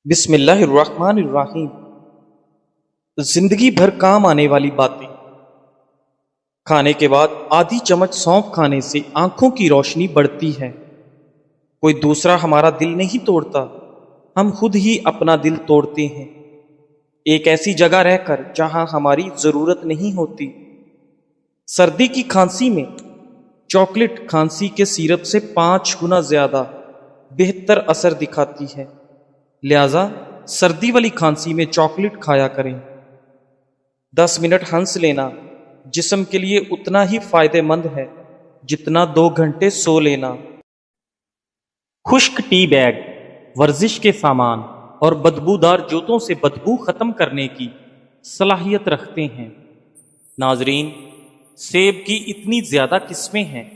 بسم اللہ الرحمن الرحیم۔ زندگی بھر کام آنے والی باتیں۔ کھانے کے بعد آدھی چمچ سونف کھانے سے آنکھوں کی روشنی بڑھتی ہے۔ کوئی دوسرا ہمارا دل نہیں توڑتا، ہم خود ہی اپنا دل توڑتے ہیں، ایک ایسی جگہ رہ کر جہاں ہماری ضرورت نہیں ہوتی۔ سردی کی کھانسی میں چاکلیٹ کھانسی کے سیرپ سے 5 گنا زیادہ بہتر اثر دکھاتی ہے، لہذا سردی والی کھانسی میں چاکلیٹ کھایا کریں۔ 10 منٹ ہنس لینا جسم کے لیے اتنا ہی فائدہ مند ہے جتنا 2 گھنٹے سو لینا۔ خشک ٹی بیگ ورزش کے سامان اور بدبودار جوتوں سے بدبو ختم کرنے کی صلاحیت رکھتے ہیں۔ ناظرین، سیب کی اتنی زیادہ قسمیں ہیں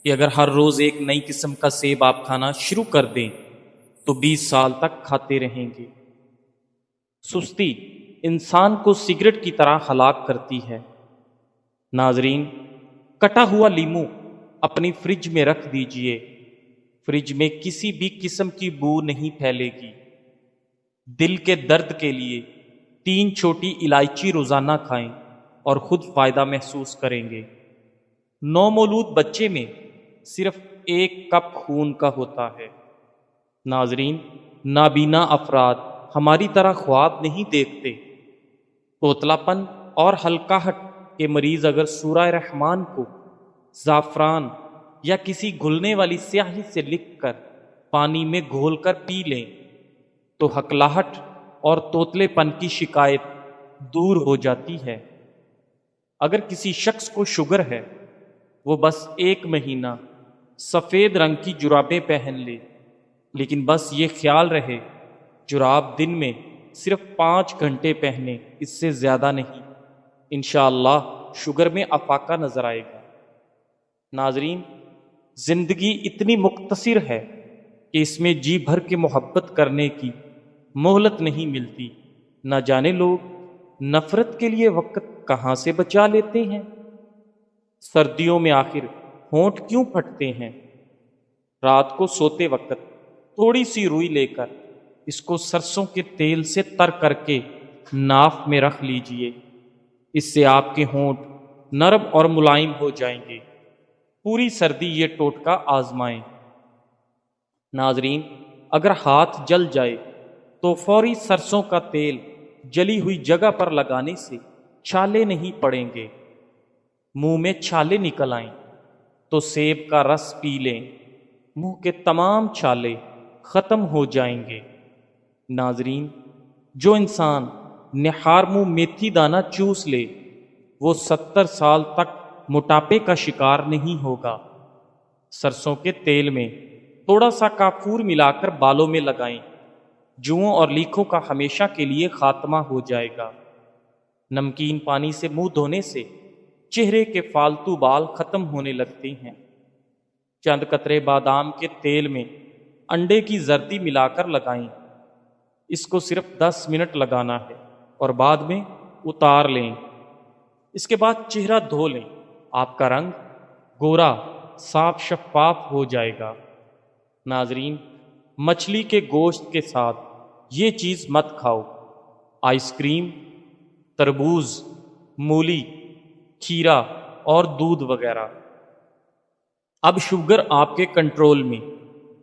کہ اگر ہر روز ایک نئی قسم کا سیب آپ کھانا شروع کر دیں تو 20 سال تک کھاتے رہیں گے۔ سستی انسان کو سگریٹ کی طرح ہلاک کرتی ہے۔ ناظرین، کٹا ہوا لیمو اپنی فریج میں رکھ دیجئے، فریج میں کسی بھی قسم کی بو نہیں پھیلے گی۔ دل کے درد کے لیے 3 چھوٹی الائچی روزانہ کھائیں اور خود فائدہ محسوس کریں گے۔ نومولود بچے میں صرف 1 کپ خون کا ہوتا ہے۔ ناظرین، نابینا افراد ہماری طرح خواب نہیں دیکھتے۔ توتلا پن اور ہلکاہٹ کے مریض اگر سورہ رحمان کو زعفران یا کسی گھلنے والی سیاہی سے لکھ کر پانی میں گھول کر پی لیں تو ہکلاہٹ اور توتلے پن کی شکایت دور ہو جاتی ہے۔ اگر کسی شخص کو شوگر ہے، وہ بس 1 مہینہ سفید رنگ کی جرابیں پہن لے، لیکن بس یہ خیال رہے جراب دن میں صرف 5 گھنٹے پہنے، اس سے زیادہ نہیں۔ انشاءاللہ شوگر میں افاقہ نظر آئے گا۔ ناظرین، زندگی اتنی مختصر ہے کہ اس میں جی بھر کے محبت کرنے کی مہلت نہیں ملتی۔ نہ جانے لوگ نفرت کے لیے وقت کہاں سے بچا لیتے ہیں۔ سردیوں میں آخر ہونٹ کیوں پھٹتے ہیں؟ رات کو سوتے وقت تھوڑی سی روئی لے کر اس کو سرسوں کے تیل سے تر کر کے ناف میں رکھ لیجئے، اس سے آپ کے ہونٹ نرم اور ملائم ہو جائیں گے۔ پوری سردی یہ ٹوٹکا آزمائیں۔ ناظرین، اگر ہاتھ جل جائے تو فوری سرسوں کا تیل جلی ہوئی جگہ پر لگانے سے چھالے نہیں پڑیں گے۔ منہ میں چھالے نکل آئیں تو سیب کا رس پی لیں، منہ کے تمام چھالے ختم ہو جائیں گے۔ ناظرین، جو انسان نہار منہ میتھی دانہ چوس لے وہ 70 سال تک موٹاپے کا شکار نہیں ہوگا۔ سرسوں کے تیل میں تھوڑا سا کافور ملا کر بالوں میں لگائیں، جوؤں اور لیکھوں کا ہمیشہ کے لیے خاتمہ ہو جائے گا۔ نمکین پانی سے منہ دھونے سے چہرے کے فالتو بال ختم ہونے لگتے ہیں۔ چند قطرے بادام کے تیل میں انڈے کی زردی ملا کر لگائیں، اس کو صرف 10 منٹ لگانا ہے اور بعد میں اتار لیں۔ اس کے بعد چہرہ دھو لیں، آپ کا رنگ گورا صاف شفاف ہو جائے گا۔ ناظرین، مچھلی کے گوشت کے ساتھ یہ چیز مت کھاؤ۔ آئس کریم، تربوز، مولی، کھیرا اور دودھ وغیرہ۔ اب شوگر آپ کے کنٹرول میں۔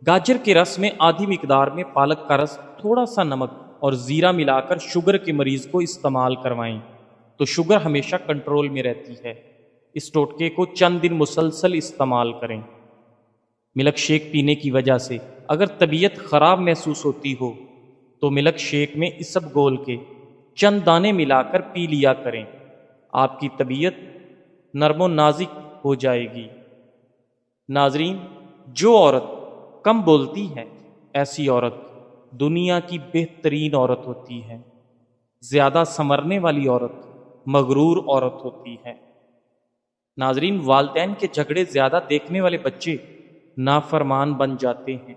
گاجر کے رس میں آدھی مقدار میں پالک کا رس، تھوڑا سا نمک اور زیرہ ملا کر شوگر کے مریض کو استعمال کروائیں تو شوگر ہمیشہ کنٹرول میں رہتی ہے۔ اس ٹوٹکے کو چند دن مسلسل استعمال کریں۔ ملک شیک پینے کی وجہ سے اگر طبیعت خراب محسوس ہوتی ہو تو ملک شیک میں اسب گھول کے چند دانے ملا کر پی لیا کریں، آپ کی طبیعت نرم و نازک ہو جائے گی۔ ناظرین، جو عورت کم بولتی ہے ایسی عورت دنیا کی بہترین عورت ہوتی ہے۔ زیادہ سنورنے والی عورت مغرور عورت ہوتی ہے۔ ناظرین، والدین کے جھگڑے زیادہ دیکھنے والے بچے نافرمان بن جاتے ہیں۔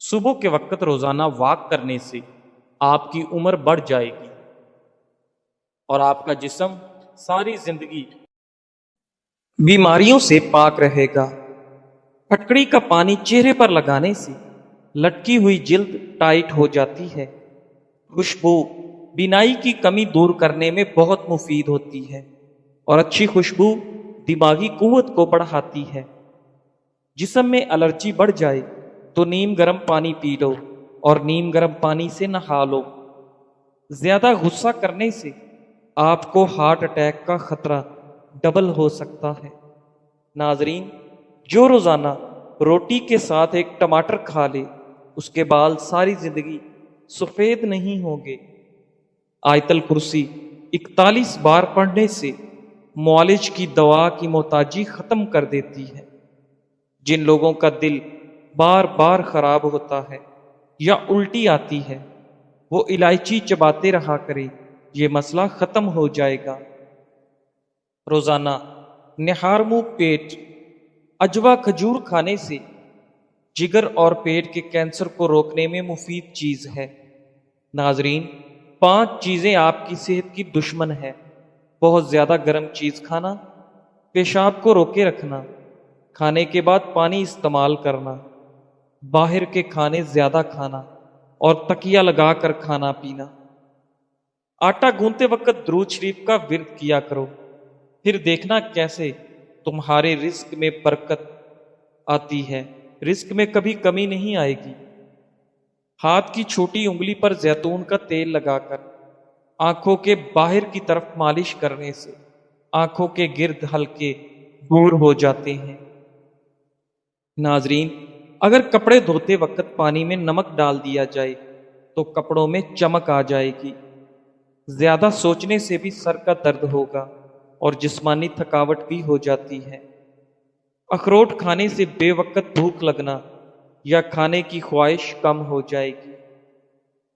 صبح کے وقت روزانہ واک کرنے سے آپ کی عمر بڑھ جائے گی اور آپ کا جسم ساری زندگی بیماریوں سے پاک رہے گا۔ پھٹکڑی کا پانی چہرے پر لگانے سے لٹکی ہوئی جلد ٹائٹ ہو جاتی ہے۔ خوشبو بینائی کی کمی دور کرنے میں بہت مفید ہوتی ہے اور اچھی خوشبو دماغی قوت کو بڑھاتی ہے۔ جسم میں الرجی بڑھ جائے تو نیم گرم پانی پی لو اور نیم گرم پانی سے نہا لو۔ زیادہ غصہ کرنے سے آپ کو ہارٹ اٹیک کا خطرہ ڈبل ہو سکتا ہے۔ ناظرین، جو روزانہ روٹی کے ساتھ ایک ٹماٹر کھا لے اس کے بال ساری زندگی سفید نہیں ہوں گے۔ آیت الکرسی 41 بار پڑھنے سے معالج کی دوا کی محتاجی ختم کر دیتی ہے۔ جن لوگوں کا دل بار بار خراب ہوتا ہے یا الٹی آتی ہے وہ الائچی چباتے رہا کرے، یہ مسئلہ ختم ہو جائے گا۔ روزانہ نہار منہ پیٹ اجوا کھجور کھانے سے جگر اور پیٹ کے کینسر کو روکنے میں مفید چیز ہے۔ ناظرین، 5 چیزیں آپ کی صحت کی دشمن ہے۔ بہت زیادہ گرم چیز کھانا، پیشاب کو روکے رکھنا، کھانے کے بعد پانی استعمال کرنا، باہر کے کھانے زیادہ کھانا اور تکیہ لگا کر کھانا پینا۔ آٹا گوندتے وقت درود شریف کا ورد کیا کرو، پھر دیکھنا کیسے تمہارے رزق میں برکت آتی ہے، رزق میں کبھی کمی نہیں آئے گی۔ ہاتھ کی چھوٹی انگلی پر زیتون کا تیل لگا کر آنکھوں کے باہر کی طرف مالش کرنے سے آنکھوں کے گرد ہلکے دور ہو جاتے ہیں۔ ناظرین، اگر کپڑے دھوتے وقت پانی میں نمک ڈال دیا جائے تو کپڑوں میں چمک آ جائے گی۔ زیادہ سوچنے سے بھی سر کا درد ہوگا اور جسمانی تھکاوٹ بھی ہو جاتی ہے۔ اخروٹ کھانے سے بے وقت بھوک لگنا یا کھانے کی خواہش کم ہو جائے گی۔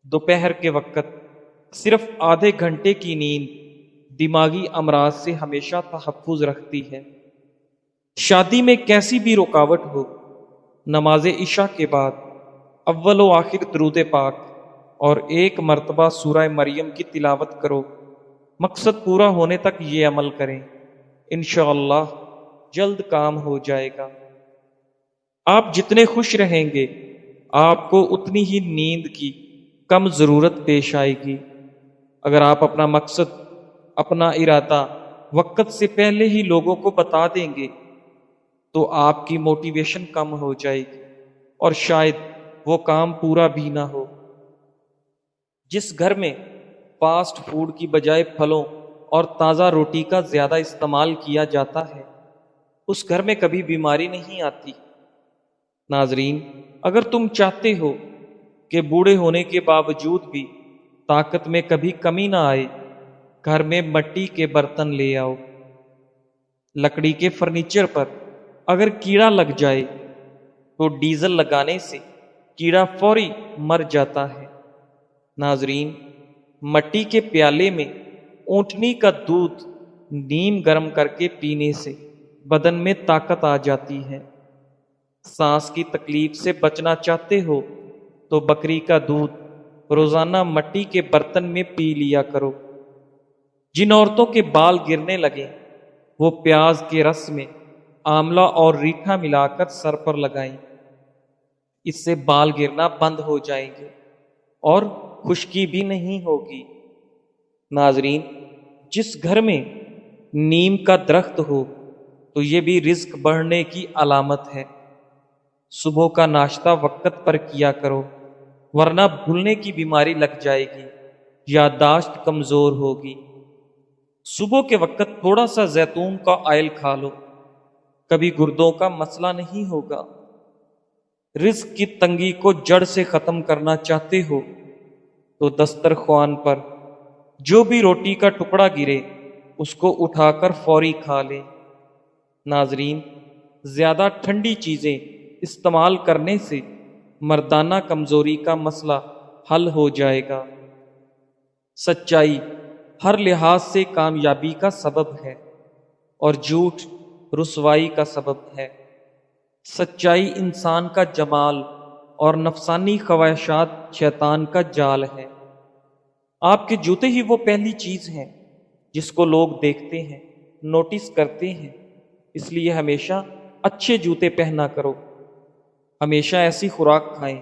دوپہر کے وقت صرف آدھے گھنٹے کی نیند دماغی امراض سے ہمیشہ تحفظ رکھتی ہے۔ شادی میں کیسی بھی رکاوٹ ہو، نماز عشاء کے بعد اول و آخر درود پاک اور 1 مرتبہ سورہ مریم کی تلاوت کرو۔ مقصد پورا ہونے تک یہ عمل کریں، انشاءاللہ جلد کام ہو جائے گا۔ آپ جتنے خوش رہیں گے آپ کو اتنی ہی نیند کی کم ضرورت پیش آئے گی۔ اگر آپ اپنا مقصد، اپنا ارادہ وقت سے پہلے ہی لوگوں کو بتا دیں گے تو آپ کی موٹیویشن کم ہو جائے گی اور شاید وہ کام پورا بھی نہ ہو۔ جس گھر میں فاسٹ فوڈ کی بجائے پھلوں اور تازہ روٹی کا زیادہ استعمال کیا جاتا ہے اس گھر میں کبھی بیماری نہیں آتی۔ ناظرین، اگر تم چاہتے ہو کہ بوڑھے ہونے کے باوجود بھی طاقت میں کبھی کمی نہ آئے، گھر میں مٹی کے برتن لے آؤ۔ لکڑی کے فرنیچر پر اگر کیڑا لگ جائے تو ڈیزل لگانے سے کیڑا فوری مر جاتا ہے۔ ناظرین، مٹی کے پیالے میں اونٹنی کا دودھ نیم گرم کر کے پینے سے بدن میں طاقت آ جاتی ہے۔ سانس کی تکلیف سے بچنا چاہتے ہو تو بکری کا دودھ روزانہ مٹی کے برتن میں پی لیا کرو۔ جن عورتوں کے بال گرنے لگے وہ پیاز کے رس میں آملہ اور ریٹھا ملا کر سر پر لگائیں، اس سے بال گرنا بند ہو جائیں گے اور خشکی بھی نہیں ہوگی۔ ناظرین، جس گھر میں نیم کا درخت ہو تو یہ بھی رزق بڑھنے کی علامت ہے۔ صبح کا ناشتہ وقت پر کیا کرو ورنہ بھولنے کی بیماری لگ جائے گی، یادداشت کمزور ہوگی۔ صبح کے وقت تھوڑا سا زیتون کا آئل کھا لو، کبھی گردوں کا مسئلہ نہیں ہوگا۔ رزق کی تنگی کو جڑ سے ختم کرنا چاہتے ہو تو دسترخوان پر جو بھی روٹی کا ٹکڑا گرے اس کو اٹھا کر فوری کھا لیں۔ ناظرین، زیادہ ٹھنڈی چیزیں استعمال کرنے سے مردانہ کمزوری کا مسئلہ حل ہو جائے گا۔ سچائی ہر لحاظ سے کامیابی کا سبب ہے اور جھوٹ رسوائی کا سبب ہے۔ سچائی انسان کا جمال اور نفسانی خواہشات شیطان کا جال ہے۔ آپ کے جوتے ہی وہ پہلی چیز ہیں جس کو لوگ دیکھتے ہیں، نوٹس کرتے ہیں، اس لیے ہمیشہ اچھے جوتے پہنا کرو، ہمیشہ ایسی خوراک کھائیں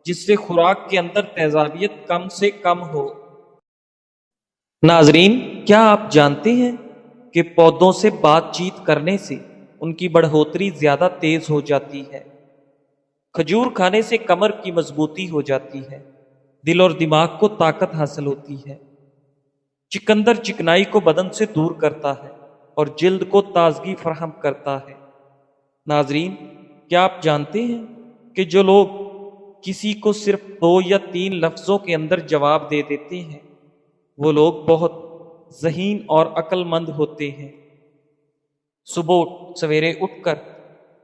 جس سے خوراک کے اندر تیزابیت کم سے کم ہو۔ ناظرین، کیا آپ جانتے ہیں کہ پودوں سے بات چیت کرنے سے ان کی بڑھوتری زیادہ تیز ہو جاتی ہے؟ کھجور کھانے سے کمر کی مضبوطی ہو جاتی ہے، دل اور دماغ کو طاقت حاصل ہوتی ہے۔ چکندر چکنائی کو بدن سے دور کرتا ہے اور جلد کو تازگی فراہم کرتا ہے۔ ناظرین، کیا آپ جانتے ہیں کہ جو لوگ کسی کو صرف 2 یا 3 لفظوں کے اندر جواب دے دیتے ہیں، وہ لوگ بہت ذہین اور عقل مند ہوتے ہیں۔ صبح سویرے اٹھ کر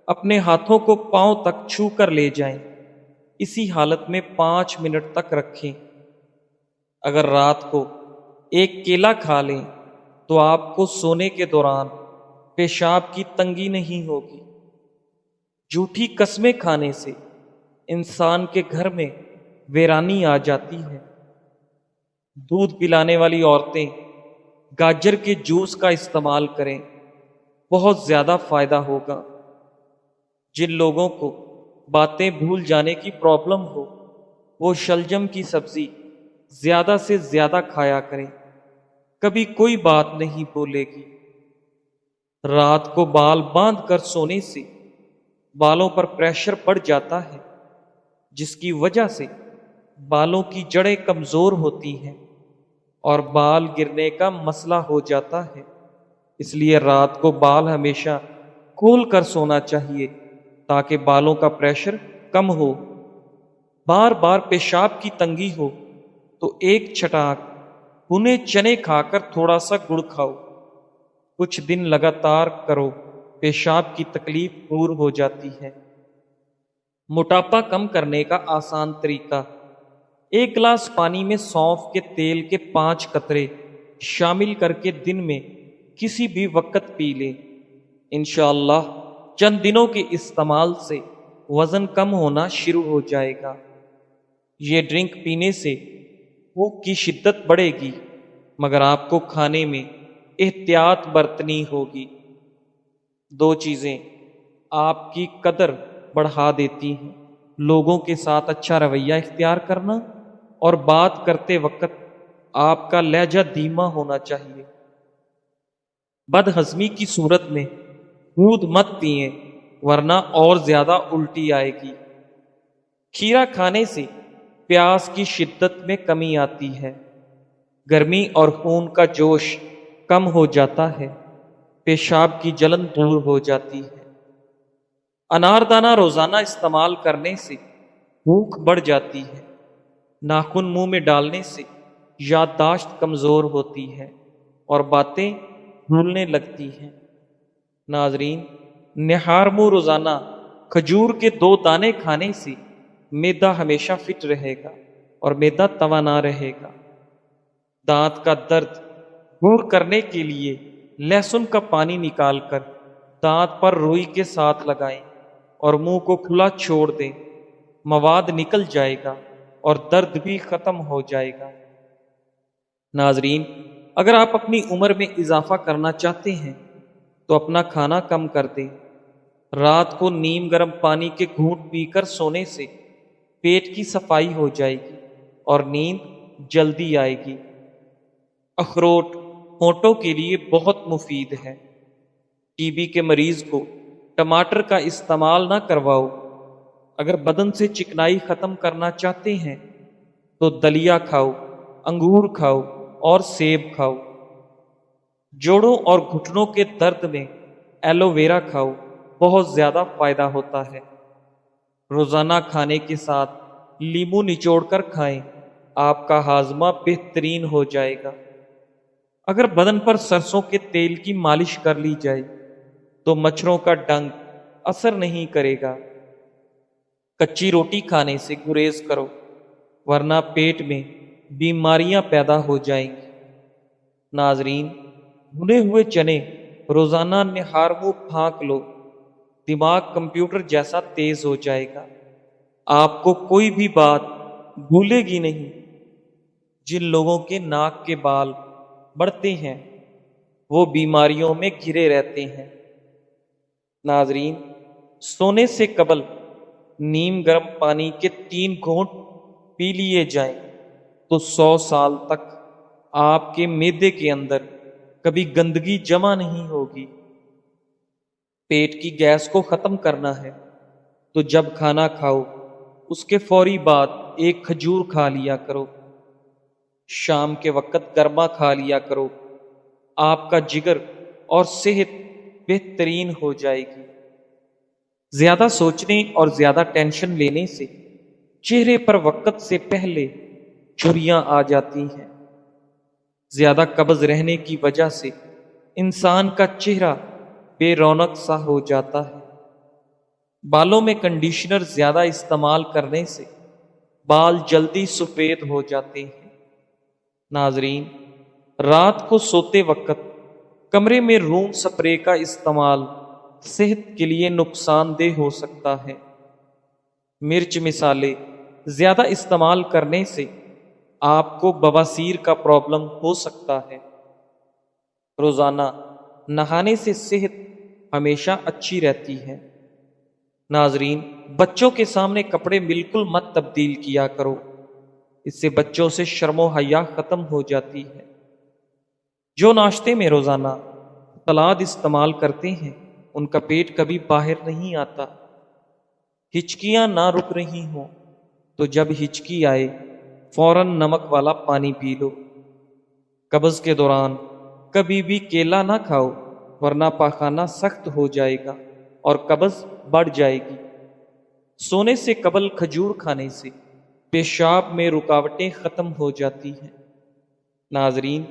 اپنے ہاتھوں کو پاؤں تک چھو کر لے جائیں، اسی حالت میں 5 منٹ تک رکھیں۔ اگر رات کو ایک کیلا کھا لیں تو آپ کو سونے کے دوران پیشاب کی تنگی نہیں ہوگی۔ جھوٹی قسمیں کھانے سے انسان کے گھر میں ویرانی آ جاتی ہے۔ دودھ پلانے والی عورتیں گاجر کے جوس کا استعمال کریں، بہت زیادہ فائدہ ہوگا۔ جن لوگوں کو باتیں بھول جانے کی پرابلم ہو، وہ شلجم کی سبزی زیادہ سے زیادہ کھایا کریں، کبھی کوئی بات نہیں بھولے گی۔ رات کو بال باندھ کر سونے سے بالوں پر پریشر پڑ جاتا ہے، جس کی وجہ سے بالوں کی جڑیں کمزور ہوتی ہیں اور بال گرنے کا مسئلہ ہو جاتا ہے۔ اس لیے رات کو بال ہمیشہ کھول کر سونا چاہیے تاکہ بالوں کا پریشر کم ہو۔ بار بار پیشاب کی تنگی ہو تو ایک چھٹاک بھنے چنے کھا کر تھوڑا سا گڑ کھاؤ، کچھ دن لگاتار کرو، پیشاب کی تکلیف دور ہو جاتی ہے۔ موٹاپا کم کرنے کا آسان طریقہ: 1 گلاس پانی میں سونف کے تیل کے 5 قطرے شامل کر کے دن میں کسی بھی وقت پی لیں۔ انشاءاللہ چند دنوں کے استعمال سے وزن کم ہونا شروع ہو جائے گا۔ یہ ڈرنک پینے سے بھوک کی شدت بڑھے گی، مگر آپ کو کھانے میں احتیاط برتنی ہوگی۔ 2 چیزیں آپ کی قدر بڑھا دیتی ہیں: لوگوں کے ساتھ اچھا رویہ اختیار کرنا اور بات کرتے وقت آپ کا لہجہ دھیما ہونا چاہیے۔ بد ہضمی کی صورت میں دودھ مت پئیں ورنہ اور زیادہ الٹی آئے گی۔ کھیرا کھانے سے پیاس کی شدت میں کمی آتی ہے، گرمی اور خون کا جوش کم ہو جاتا ہے، پیشاب کی جلن دور ہو جاتی ہے۔ اناردانہ روزانہ استعمال کرنے سے بھوک بڑھ جاتی ہے۔ ناخن منہ میں ڈالنے سے یادداشت کمزور ہوتی ہے اور باتیں بھولنے لگتی ہیں۔ ناظرین، نہار منہ روزانہ کھجور کے 2 دانے کھانے سے معدہ ہمیشہ فٹ رہے گا اور معدہ توانا رہے گا۔ دانت کا درد دور کرنے کے لیے لہسن کا پانی نکال کر دانت پر روئی کے ساتھ لگائیں اور منہ کو کھلا چھوڑ دیں، مواد نکل جائے گا اور درد بھی ختم ہو جائے گا۔ ناظرین، اگر آپ اپنی عمر میں اضافہ کرنا چاہتے ہیں تو اپنا کھانا کم کر دیں۔ رات کو نیم گرم پانی کے گھونٹ پی کر سونے سے پیٹ کی صفائی ہو جائے گی اور نیند جلدی آئے گی۔ اخروٹ ہونٹوں کے لیے بہت مفید ہے۔ ٹی بی کے مریض کو ٹماٹر کا استعمال نہ کرواؤ۔ اگر بدن سے چکنائی ختم کرنا چاہتے ہیں تو دلیا کھاؤ، انگور کھاؤ اور سیب کھاؤ۔ جوڑوں اور گھٹنوں کے درد میں ایلو ویرا کھاؤ، بہت زیادہ فائدہ ہوتا ہے۔ روزانہ کھانے کے ساتھ لیمو نچوڑ کر کھائیں، آپ کا ہاضمہ بہترین ہو جائے گا۔ اگر بدن پر سرسوں کے تیل کی مالش کر لی جائے تو مچھروں کا ڈنگ اثر نہیں کرے گا۔ کچی روٹی کھانے سے گریز کرو ورنہ پیٹ میں بیماریاں پیدا ہو جائیں گی۔ ناظرین، بھنے ہوئے چنے روزانہ نہار منہ پھانک لو، دماغ کمپیوٹر جیسا تیز ہو جائے گا، آپ کو کوئی بھی بات بھولے گی نہیں۔ جن لوگوں کے ناک کے بال بڑھتے ہیں وہ بیماریوں میں گھرے رہتے ہیں۔ ناظرین، سونے سے قبل نیم گرم پانی کے 3 گھونٹ پی لیے جائیں تو 100 سال تک آپ کے معدے کے اندر کبھی گندگی جمع نہیں ہوگی۔ پیٹ کی گیس کو ختم کرنا ہے تو جب کھانا کھاؤ اس کے فوری بعد ایک کھجور کھا لیا کرو۔ شام کے وقت گرما کھا لیا کرو، آپ کا جگر اور صحت بہترین ہو جائے گی۔ زیادہ سوچنے اور زیادہ ٹینشن لینے سے چہرے پر وقت سے پہلے جھریاں آ جاتی ہیں۔ زیادہ قبض رہنے کی وجہ سے انسان کا چہرہ بے رونق سا ہو جاتا ہے۔ بالوں میں کنڈیشنر زیادہ استعمال کرنے سے بال جلدی سفید ہو جاتے ہیں۔ ناظرین، رات کو سوتے وقت کمرے میں روم سپرے کا استعمال صحت کے لیے نقصان دہ ہو سکتا ہے۔ مرچ مسالے زیادہ استعمال کرنے سے آپ کو بواسیر کا پرابلم ہو سکتا ہے۔ روزانہ نہانے سے صحت ہمیشہ اچھی رہتی ہے۔ ناظرین، بچوں کے سامنے کپڑے بالکل مت تبدیل کیا کرو، اس سے بچوں سے شرم و حیا ختم ہو جاتی ہے۔ جو ناشتے میں روزانہ سلاد استعمال کرتے ہیں ان کا پیٹ کبھی باہر نہیں آتا۔ ہچکیاں نہ رک رہی ہوں تو جب ہچکی آئے فوراً نمک والا پانی پی لو۔ قبض کے دوران کبھی بھی کیلا نہ کھاؤ ورنہ پاخانہ سخت ہو جائے گا اور قبض بڑھ جائے گی۔ سونے سے قبل کھجور کھانے سے پیشاب میں رکاوٹیں ختم ہو جاتی ہیں۔ ناظرین،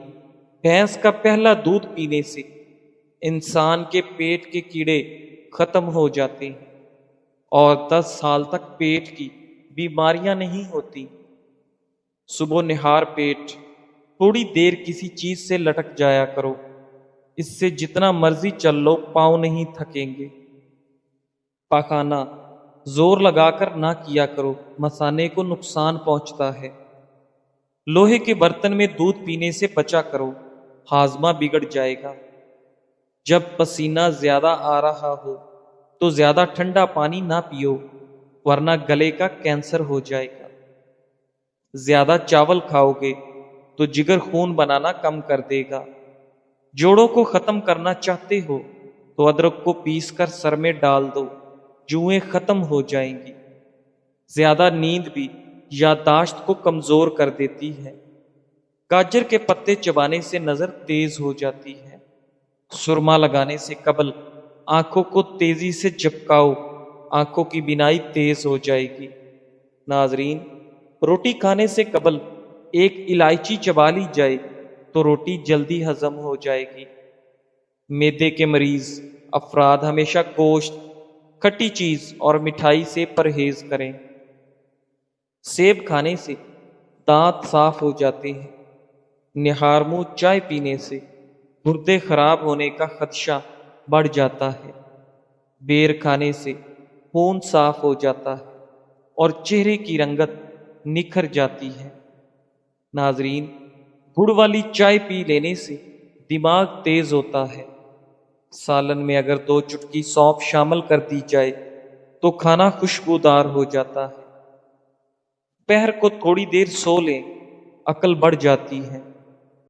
بھینس کا پہلا دودھ پینے سے انسان کے پیٹ کے کیڑے ختم ہو جاتے ہیں اور 10 سال تک پیٹ کی بیماریاں نہیں ہوتی۔ صبح نہار پیٹ تھوڑی دیر کسی چیز سے لٹک جایا کرو، اس سے جتنا مرضی چل لو پاؤں نہیں تھکیں گے۔ پاخانہ زور لگا کر نہ کیا کرو، مثانے کو نقصان پہنچتا ہے۔ لوہے کے برتن میں دودھ پینے سے بچا کرو، ہاضمہ بگڑ جائے گا۔ جب پسینہ زیادہ آ رہا ہو تو زیادہ ٹھنڈا پانی نہ پیو ورنہ گلے کا کینسر ہو جائے گا۔ زیادہ چاول کھاؤ گے تو جگر خون بنانا کم کر دے گا۔ جوڑوں کو ختم کرنا چاہتے ہو تو ادرک کو پیس کر سر میں ڈال دو، جوئیں ختم ہو جائیں گی۔ زیادہ نیند بھی یادداشت کو کمزور کر دیتی ہے۔ گاجر کے پتے چبانے سے نظر تیز ہو جاتی ہے۔ سرما لگانے سے قبل آنکھوں کو تیزی سے جھپکاؤ، آنکھوں کی بینائی تیز ہو جائے گی۔ ناظرین، روٹی کھانے سے قبل ایک الائچی چبا لی جائے تو روٹی جلدی ہضم ہو جائے گی۔ معدے کے مریض افراد ہمیشہ گوشت، کھٹی چیز اور مٹھائی سے پرہیز کریں۔ سیب کھانے سے دانت صاف ہو جاتے ہیں۔ نہار منہ چائے پینے سے گردے خراب ہونے کا خدشہ بڑھ جاتا ہے۔ بیر کھانے سے خون صاف ہو جاتا ہے اور چہرے کی رنگت نکھر جاتی ہے۔ ناظرین، گڑ والی چائے پی لینے سے دماغ تیز ہوتا ہے۔ سالن میں اگر 2 چٹکی سونف شامل کر دی جائے تو کھانا خوشبودار ہو جاتا ہے۔ پہر کو تھوڑی دیر سو لیں، عقل بڑھ جاتی ہے۔